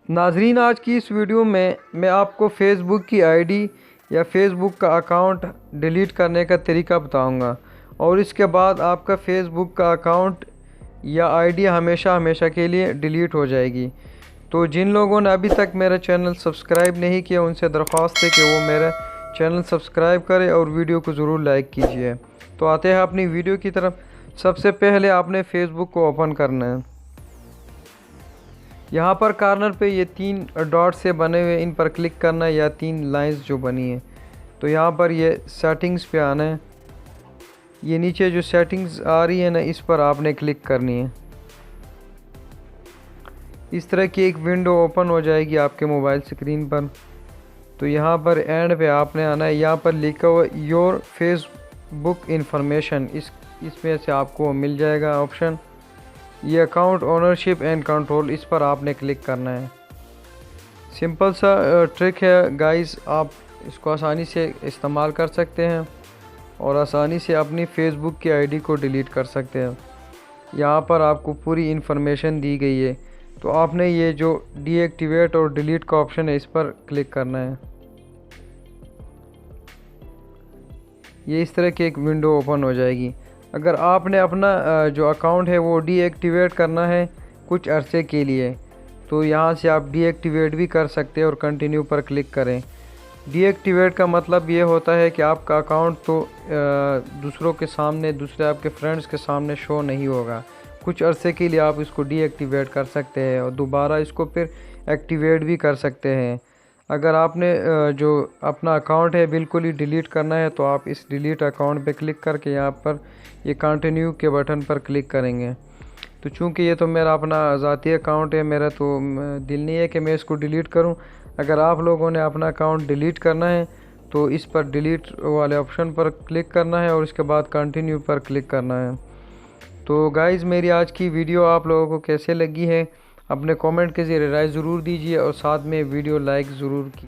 नाजरीन, आज की इस वीडियो में मैं आपको फ़ेसबुक की आईडी या फ़ेसबुक का अकाउंट डिलीट करने का तरीका बताऊंगा और इसके बाद आपका फ़ेसबुक का अकाउंट या आईडी हमेशा हमेशा के लिए डिलीट हो जाएगी। तो जिन लोगों ने अभी तक मेरा चैनल सब्सक्राइब नहीं किया उनसे दरख्वास्त है कि वो मेरा चैनल सब्सक्राइब करें और वीडियो को ज़रूर लाइक कीजिए। तो आते हैं अपनी वीडियो की तरफ। सबसे पहले आपने फ़ेसबुक को ओपन करना है। यहाँ पर कॉर्नर पे ये 3 डॉट से बने हुए, इन पर क्लिक करना है या 3 लाइंस जो बनी है। तो यहाँ पर ये सेटिंग्स पे आना है। ये नीचे जो सेटिंग्स आ रही है ना, इस पर आपने क्लिक करनी है। इस तरह की एक विंडो ओपन हो जाएगी आपके मोबाइल स्क्रीन पर। तो यहाँ पर एंड पे आपने आना है। यहाँ पर लिखा हुआ योर फेसबुक इंफॉर्मेशन, इसमें से आपको मिल जाएगा ऑप्शन। ये अकाउंट ओनरशिप एंड कंट्रोल, इस पर आपने क्लिक करना है। सिंपल सा ट्रिक है गाइस, आप इसको आसानी से इस्तेमाल कर सकते हैं और आसानी से अपनी फ़ेसबुक की आईडी को डिलीट कर सकते हैं। यहाँ पर आपको पूरी इन्फॉर्मेशन दी गई है। तो आपने ये जो डीएक्टिवेट और डिलीट का ऑप्शन है, इस पर क्लिक करना है। ये इस तरह की एक विंडो ओपन हो जाएगी। अगर आपने अपना जो अकाउंट है वो डीएक्टिवेट करना है कुछ अरसे के लिए, तो यहाँ से आप डीएक्टिवेट भी कर सकते हैं और कंटिन्यू पर क्लिक करें। डीएक्टिवेट का मतलब ये होता है कि आपका अकाउंट तो दूसरों के सामने, दूसरे आपके फ्रेंड्स के सामने शो नहीं होगा। कुछ अरसे के लिए आप इसको डीएक्टिवेट कर सकते हैं और दोबारा इसको फिर एक्टिवेट भी कर सकते हैं। अगर आपने जो अपना अकाउंट है बिल्कुल ही डिलीट करना है, तो आप इस डिलीट अकाउंट पे क्लिक करके यहाँ पर ये कंटिन्यू के बटन पर क्लिक करेंगे। तो चूँकि ये तो मेरा अपना ज़ाती अकाउंट है, मेरा तो दिल नहीं है कि मैं इसको डिलीट करूँ। अगर आप लोगों ने अपना अकाउंट डिलीट करना है तो इस पर डिलीट वाले ऑप्शन पर क्लिक करना है और इसके बाद कंटिन्यू पर क्लिक करना है। तो गाइज़, मेरी आज की वीडियो आप लोगों को कैसे लगी है अपने कमेंट के ज़रिए राय ज़रूर दीजिए और साथ में वीडियो लाइक ज़रूर की।